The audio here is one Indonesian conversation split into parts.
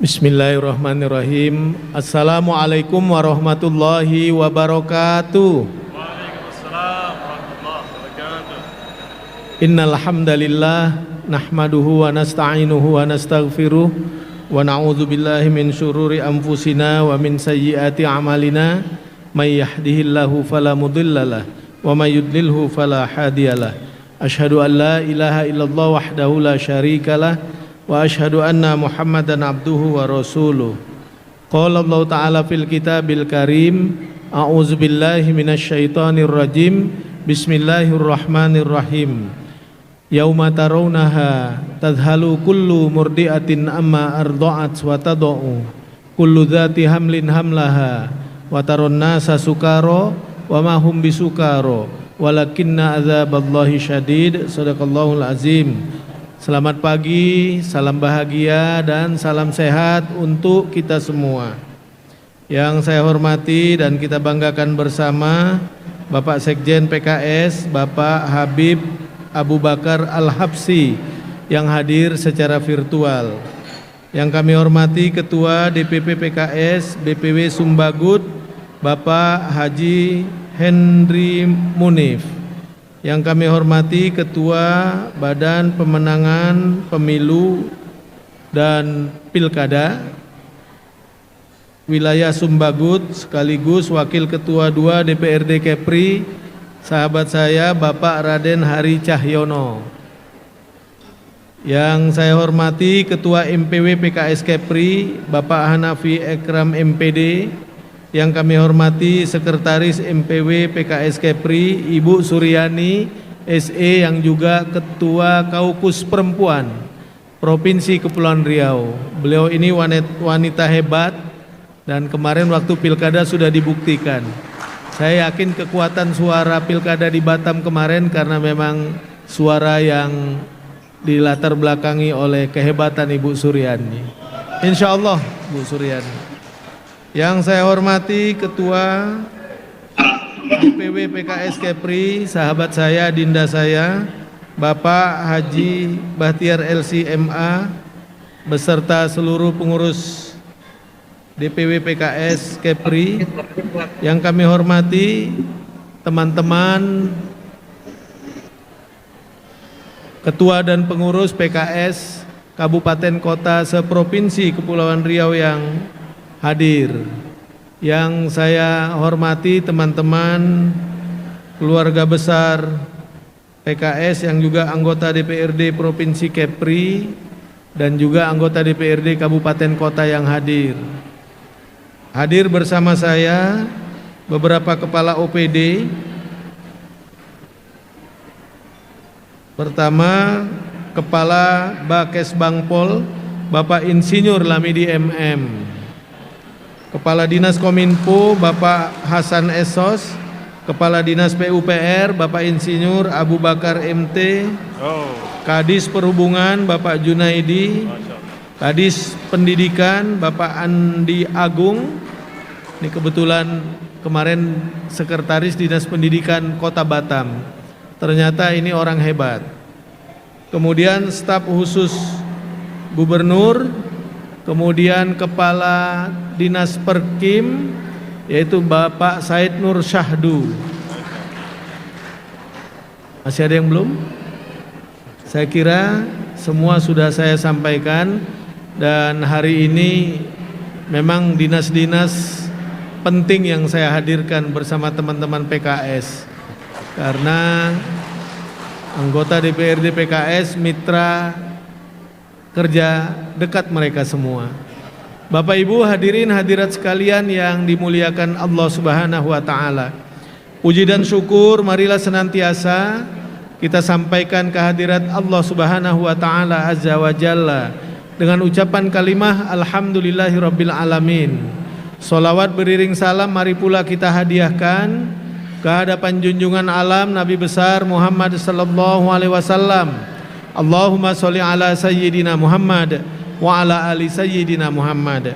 Bismillahirrahmanirrahim. Assalamualaikum warahmatullahi wabarakatuh. Waalaikumsalam warahmatullahi wabarakatuh. Innal hamdalillah nahmaduhu wa nasta'inuhu wa nastaghfiruh wa na'udzu billahi min syururi anfusina wa min sayyiati a'malina may yahdihillahu fala mudhillalah wa may yudlilhu fala hadiyalah. Asyhadu an la ilaha illallah wahdahu la syarikalah wa asyhadu anna Muhammadan abduhu wa rasuluh. Qala Allah Ta'ala fil kitabil karim, a'udzu billahi minasyaitonir rajim. Bismillahirrahmanirrahim. Yauma tarawnaha tadhalu kullu murdi'atin amma arda'at wa tad'u kullu dzati hamlin hamlaha wa taron nasa sukara wa ma hum bisukara walakinna adzaballahi syadid. Shadaqallahul azim. Selamat pagi, salam bahagia dan salam sehat untuk kita semua. Yang saya hormati dan kita banggakan bersama Bapak Sekjen PKS, Bapak Habib Abu Bakar Al-Habsyi yang hadir secara virtual. Yang kami hormati Ketua DPP PKS BPW Sumbagut, Bapak Haji Henry Munif. Yang kami hormati Ketua Badan Pemenangan Pemilu dan Pilkada Wilayah Sumbagut sekaligus Wakil Ketua 2 DPRD Kepri, sahabat saya Bapak Raden Hari Cahyono. Yang saya hormati Ketua MPW PKS Kepri, Bapak Hanafi Ekram MPD. Yang kami hormati Sekretaris MPW PKS Kepri, Ibu Suryani SE yang juga Ketua Kaukus Perempuan Provinsi Kepulauan Riau. Beliau ini wanita hebat dan kemarin waktu pilkada sudah dibuktikan. Saya yakin kekuatan suara pilkada di Batam kemarin karena memang suara yang dilatar belakangi oleh kehebatan Ibu Suryani. Insya Allah Bu Suryani. Yang saya hormati Ketua DPW PKS Kepri, sahabat saya, dinda saya, Bapak Haji Bahtiar LC MA beserta seluruh pengurus DPW PKS Kepri. Yang kami hormati teman-teman Ketua dan pengurus PKS Kabupaten Kota seprovinsi Kepulauan Riau yang hadir. Yang saya hormati teman-teman keluarga besar PKS yang juga anggota DPRD Provinsi Kepri dan juga anggota DPRD Kabupaten Kota yang hadir. Hadir bersama saya beberapa kepala OPD. Pertama, Kepala Bakes Bangpol Bapak Insinyur Lamidi MM. Kepala Dinas Kominfo Bapak Hasan Esos, Kepala Dinas PUPR Bapak Insinyur Abu Bakar MT, Kadis Perhubungan Bapak Junaidi, Kadis Pendidikan Bapak Andi Agung. Ini kebetulan kemarin Sekretaris Dinas Pendidikan Kota Batam. Ternyata ini orang hebat. Kemudian staf khusus Gubernur, kemudian Kepala Dinas Perkim yaitu Bapak Said Nur Syahdu. Masih ada yang belum? Saya kira semua sudah saya sampaikan dan hari ini memang dinas-dinas penting yang saya hadirkan bersama teman-teman PKS karena anggota DPRD PKS mitra kerja dekat mereka semua. Bapak Ibu hadirin hadirat sekalian yang dimuliakan Allah Subhanahu wa taala. Puji dan syukur marilah senantiasa kita sampaikan kehadirat Allah Subhanahu wa taala azza wa jalla dengan ucapan kalimah alhamdulillahirabbil alamin. Sholawat beriring salam mari pula kita hadiahkan ke hadapan junjungan alam Nabi besar Muhammad sallallahu alaihi wasallam. Allahumma sholli ala sayyidina Muhammad wa ala ali sayyidina Muhammad.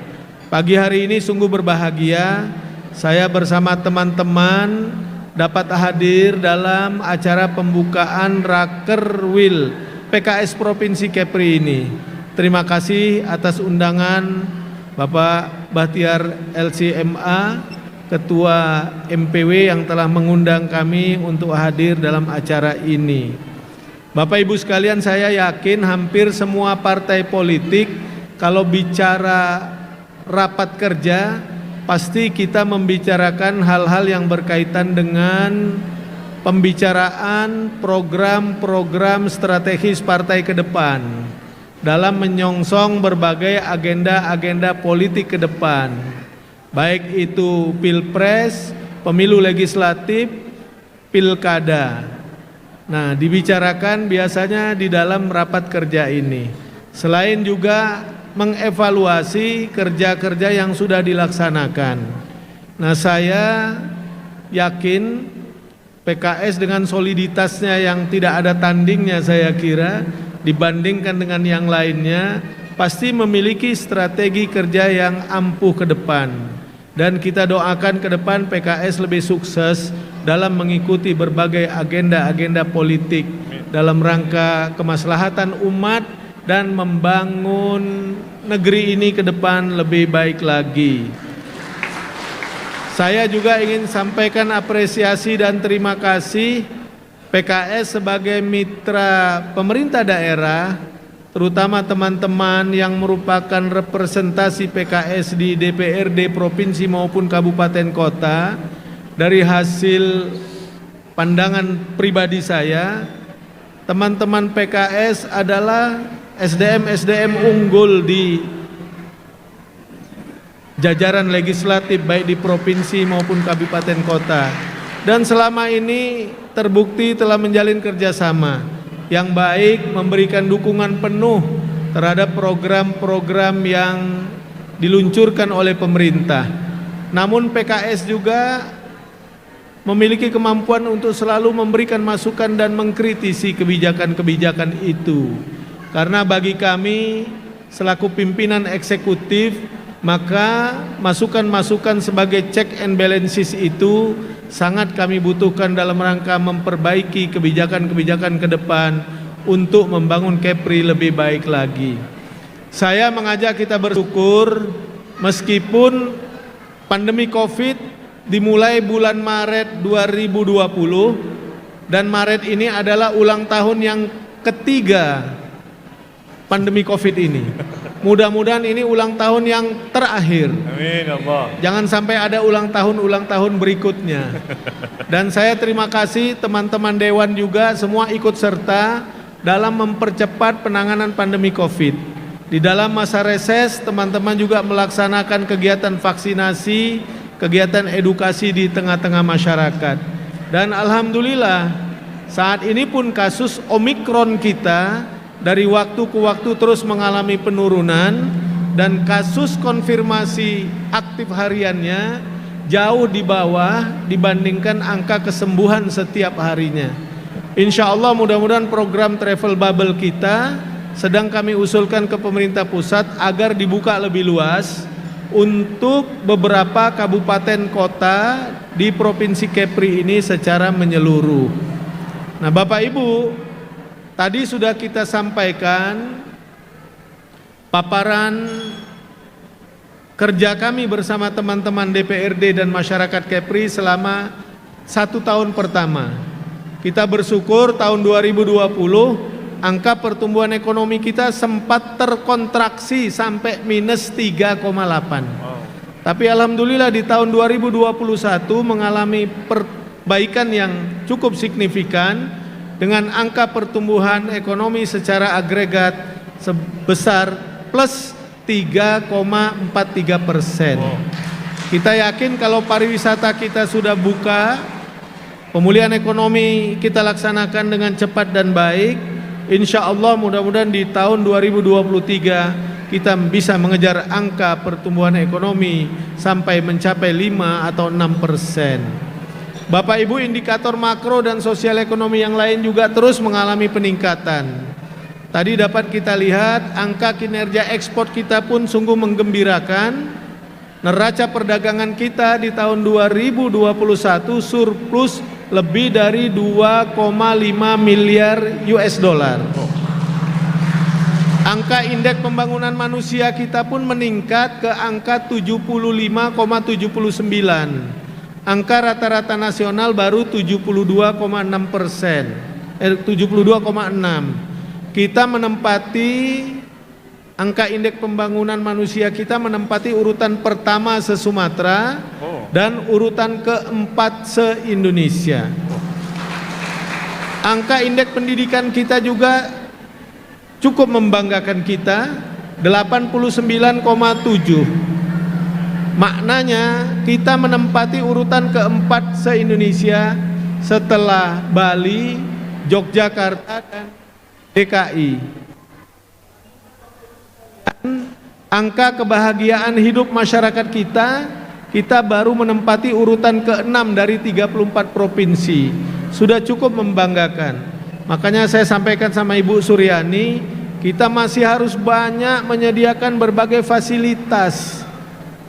Pagi hari ini sungguh berbahagia saya bersama teman-teman dapat hadir dalam acara pembukaan Rakerwil PKS Provinsi Kepri ini. terima kasih atas undangan Bapak Bahtiar LCMA, Ketua MPW yang telah mengundang kami untuk hadir dalam acara ini. Bapak Ibu sekalian, saya yakin hampir semua partai politik kalau bicara rapat kerja pasti kita membicarakan hal-hal yang berkaitan dengan pembicaraan program-program strategis partai ke depan dalam menyongsong berbagai agenda-agenda politik ke depan, baik itu pilpres, pemilu legislatif, pilkada. Nah, dibicarakan biasanya di dalam rapat kerja ini. Selain juga mengevaluasi kerja-kerja yang sudah dilaksanakan. Nah, saya yakin PKS dengan soliditasnya yang tidak ada tandingnya, saya kira dibandingkan dengan yang lainnya, pasti memiliki strategi kerja yang ampuh ke depan. Dan kita doakan ke depan PKS lebih sukses dalam mengikuti berbagai agenda-agenda politik dalam rangka kemaslahatan umat dan membangun negeri ini ke depan lebih baik lagi. Saya juga ingin sampaikan apresiasi dan terima kasih PKS sebagai mitra pemerintah daerah, terutama teman-teman yang merupakan representasi PKS di DPRD provinsi maupun kabupaten kota. Dari hasil pandangan pribadi saya, teman-teman PKS adalah SDM unggul di jajaran legislatif baik di provinsi maupun kabupaten kota. Dan selama ini terbukti telah menjalin kerjasama yang baik, memberikan dukungan penuh terhadap program-program yang diluncurkan oleh pemerintah. Namun PKS juga memiliki kemampuan untuk selalu memberikan masukan dan mengkritisi kebijakan-kebijakan itu. Karena bagi kami selaku pimpinan eksekutif, maka masukan-masukan sebagai check and balances itu sangat kami butuhkan dalam rangka memperbaiki kebijakan-kebijakan ke depan untuk membangun Kepri lebih baik lagi. Saya mengajak kita bersyukur meskipun pandemi Covid dimulai bulan Maret 2020 dan Maret ini adalah ulang tahun yang ketiga pandemi Covid ini. Mudah-mudahan ini ulang tahun yang terakhir. Amin Allah. Jangan sampai ada ulang tahun berikutnya. Dan saya terima kasih teman-teman Dewan juga semua ikut serta dalam mempercepat penanganan pandemi Covid. Di dalam masa reses, teman-teman juga melaksanakan kegiatan vaksinasi, kegiatan edukasi di tengah-tengah masyarakat. Dan alhamdulillah saat ini pun kasus Omikron kita dari waktu ke waktu terus mengalami penurunan dan kasus konfirmasi aktif hariannya jauh di bawah dibandingkan angka kesembuhan setiap harinya. Insya Allah mudah-mudahan program travel bubble kita sedang kami usulkan ke pemerintah pusat agar dibuka lebih luas untuk beberapa kabupaten kota di Provinsi Kepri ini secara menyeluruh. Nah, Bapak Ibu, tadi sudah kita sampaikan paparan kerja kami bersama teman-teman DPRD dan masyarakat Kepri selama 1 tahun pertama. Kita bersyukur tahun 2020 angka pertumbuhan ekonomi kita sempat terkontraksi sampai minus 3,8. Tapi alhamdulillah di tahun 2021 mengalami perbaikan yang cukup signifikan dengan angka pertumbuhan ekonomi secara agregat sebesar plus 3,43%. Kita yakin kalau pariwisata kita sudah buka, pemulihan ekonomi kita laksanakan dengan cepat dan baik, insya Allah mudah-mudahan di tahun 2023 kita bisa mengejar angka pertumbuhan ekonomi sampai mencapai 5 atau 6%. Bapak Ibu, indikator makro dan sosial ekonomi yang lain juga terus mengalami peningkatan. Tadi dapat kita lihat angka kinerja ekspor kita pun sungguh menggembirakan. Neraca perdagangan kita di tahun 2021 surplus lebih dari 2,5 miliar US dollar. Angka indeks pembangunan manusia kita pun meningkat ke angka 75,79. Angka rata-rata nasional baru 72,6%. 72,6. Kita menempati angka indeks pembangunan manusia kita menempati urutan pertama se-Sumatera dan urutan keempat se-Indonesia. Angka indeks pendidikan kita juga cukup membanggakan kita, 89,7. Maknanya kita menempati urutan keempat se-Indonesia setelah Bali, Yogyakarta, dan DKI. Angka kebahagiaan hidup masyarakat kita baru menempati urutan ke-6 dari 34 provinsi. Sudah cukup membanggakan. Makanya saya sampaikan sama Ibu Suryani, kita masih harus banyak menyediakan berbagai fasilitas,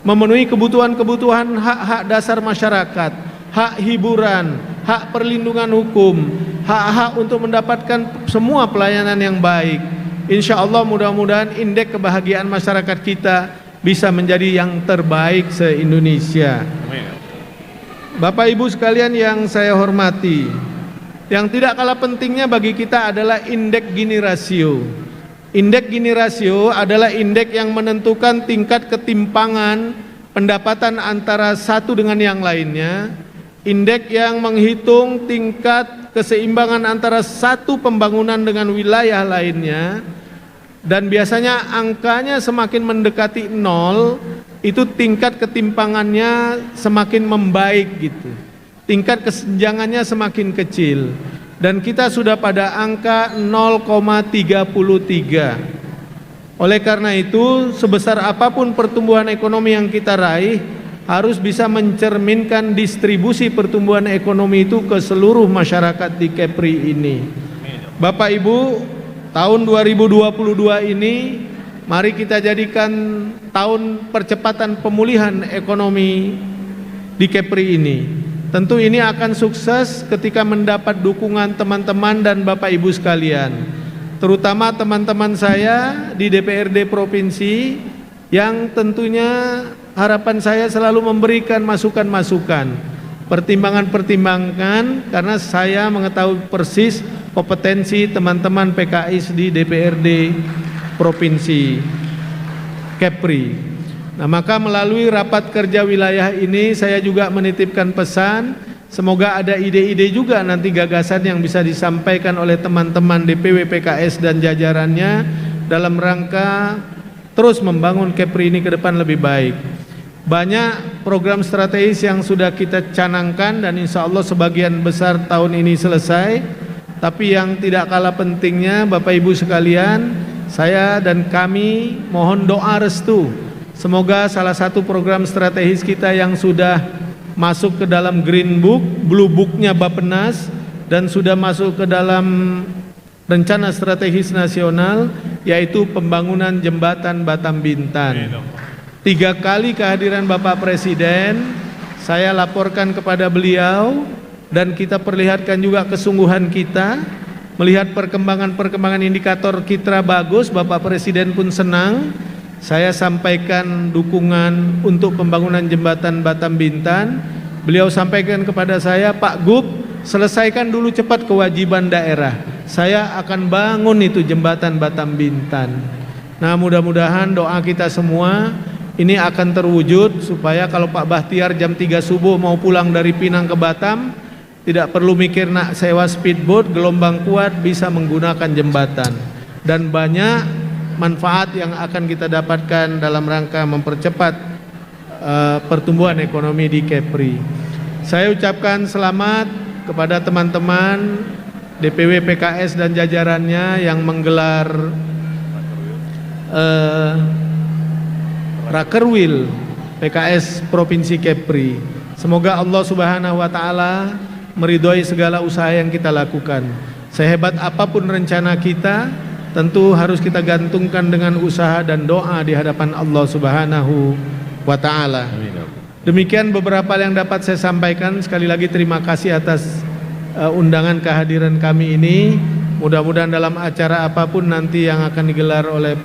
memenuhi kebutuhan-kebutuhan hak-hak dasar masyarakat, hak hiburan, hak perlindungan hukum, hak-hak untuk mendapatkan semua pelayanan yang baik. Insya Allah mudah-mudahan indeks kebahagiaan masyarakat kita bisa menjadi yang terbaik se-Indonesia. Bapak Ibu sekalian yang saya hormati, yang tidak kalah pentingnya bagi kita adalah indeks Gini rasio. Indeks Gini rasio adalah indeks yang menentukan tingkat ketimpangan pendapatan antara satu dengan yang lainnya. Indeks yang menghitung tingkat keseimbangan antara satu pembangunan dengan wilayah lainnya. Dan biasanya angkanya semakin mendekati 0, itu tingkat ketimpangannya semakin membaik gitu. Tingkat kesenjangannya semakin kecil. Dan kita sudah pada angka 0,33. Oleh karena itu, sebesar apapun pertumbuhan ekonomi yang kita raih, harus bisa mencerminkan distribusi pertumbuhan ekonomi itu ke seluruh masyarakat di Kepri ini. Bapak Ibu, tahun 2022 ini mari kita jadikan tahun percepatan pemulihan ekonomi di Kepri ini. Tentu ini akan sukses ketika mendapat dukungan teman-teman dan Bapak Ibu sekalian, terutama teman-teman saya di DPRD Provinsi yang tentunya harapan saya selalu memberikan masukan-masukan, pertimbangan-pertimbangan, karena saya mengetahui persis kompetensi teman-teman PKS di DPRD Provinsi Kepri. Nah, maka melalui rapat kerja wilayah ini saya juga menitipkan pesan, semoga ada ide-ide juga nanti gagasan yang bisa disampaikan oleh teman-teman DPW PKS dan jajarannya dalam rangka terus membangun Kepri ini ke depan lebih baik. Banyak program strategis yang sudah kita canangkan dan insya Allah sebagian besar tahun ini selesai. Tapi yang tidak kalah pentingnya Bapak Ibu sekalian, saya dan kami mohon doa restu. Semoga salah satu program strategis kita yang sudah masuk ke dalam Green Book, Blue Book-nya Bappenas, dan sudah masuk ke dalam rencana strategis nasional, yaitu pembangunan jembatan Batam Bintan. 3 kali kehadiran Bapak Presiden, saya laporkan kepada beliau dan kita perlihatkan juga kesungguhan kita, melihat perkembangan indikator kita bagus, Bapak Presiden pun senang. Saya sampaikan dukungan untuk pembangunan jembatan Batam Bintan. Beliau sampaikan kepada saya, Pak Gub, selesaikan dulu cepat kewajiban daerah. Saya akan bangun itu jembatan Batam Bintan. Nah, mudah-mudahan doa kita semua ini akan terwujud supaya kalau Pak Bahtiar jam 3 subuh mau pulang dari Pinang ke Batam, tidak perlu mikir nak sewa speedboat, gelombang kuat, bisa menggunakan jembatan. Dan banyak manfaat yang akan kita dapatkan dalam rangka mempercepat pertumbuhan ekonomi di Kepri. Saya ucapkan selamat kepada teman-teman DPW PKS dan jajarannya yang menggelar Rakerwil PKS Provinsi Kepri. Semoga Allah Subhanahu wa taala meridhoi segala usaha yang kita lakukan. Sehebat apapun rencana kita, tentu harus kita gantungkan dengan usaha dan doa di hadapan Allah Subhanahu wa taala. Demikian beberapa yang dapat saya sampaikan. Sekali lagi terima kasih atas undangan kehadiran kami ini. Mudah-mudahan dalam acara apapun nanti yang akan digelar oleh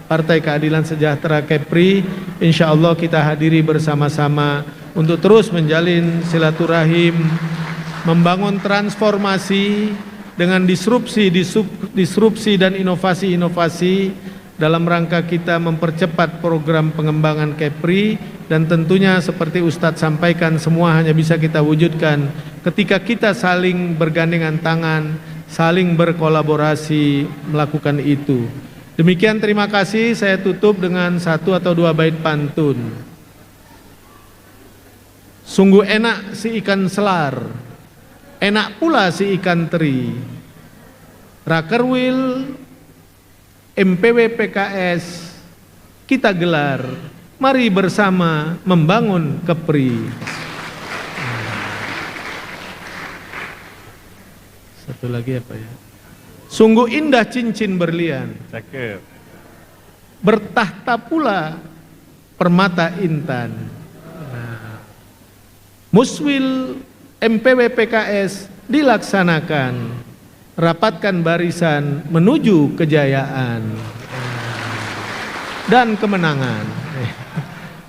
Partai Keadilan Sejahtera Kepri, insya Allah kita hadiri bersama-sama untuk terus menjalin silaturahim, membangun transformasi dengan disrupsi dan inovasi-inovasi dalam rangka kita mempercepat program pengembangan Kepri, dan tentunya seperti Ustadz sampaikan, semua hanya bisa kita wujudkan ketika kita saling bergandengan tangan, saling berkolaborasi melakukan itu. Demikian, terima kasih. Saya tutup dengan 1 atau 2 bait pantun. Sungguh enak si ikan selar, enak pula si ikan teri. Rakerwil MPW PKS kita gelar, mari bersama membangun Kepri. Satu lagi apa ya? Sungguh indah cincin berlian, Cakep. bertahta pula permata intan. Muswil MPW PKS dilaksanakan, rapatkan barisan menuju kejayaan dan kemenangan.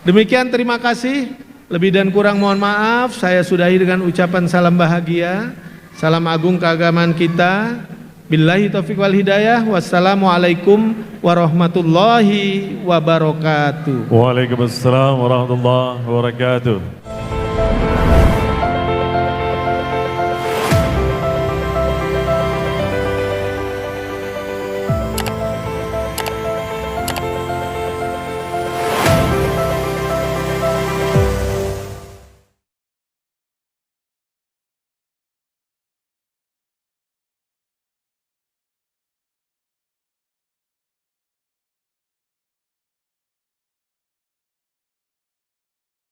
Demikian, terima kasih. Lebih dan kurang mohon maaf. Saya sudahi dengan ucapan salam bahagia, salam agung keagamaan kita. Billahi taufiq wal hidayah. Wassalamualaikum warahmatullahi wabarakatuh. Waalaikumsalam warahmatullahi wabarakatuh.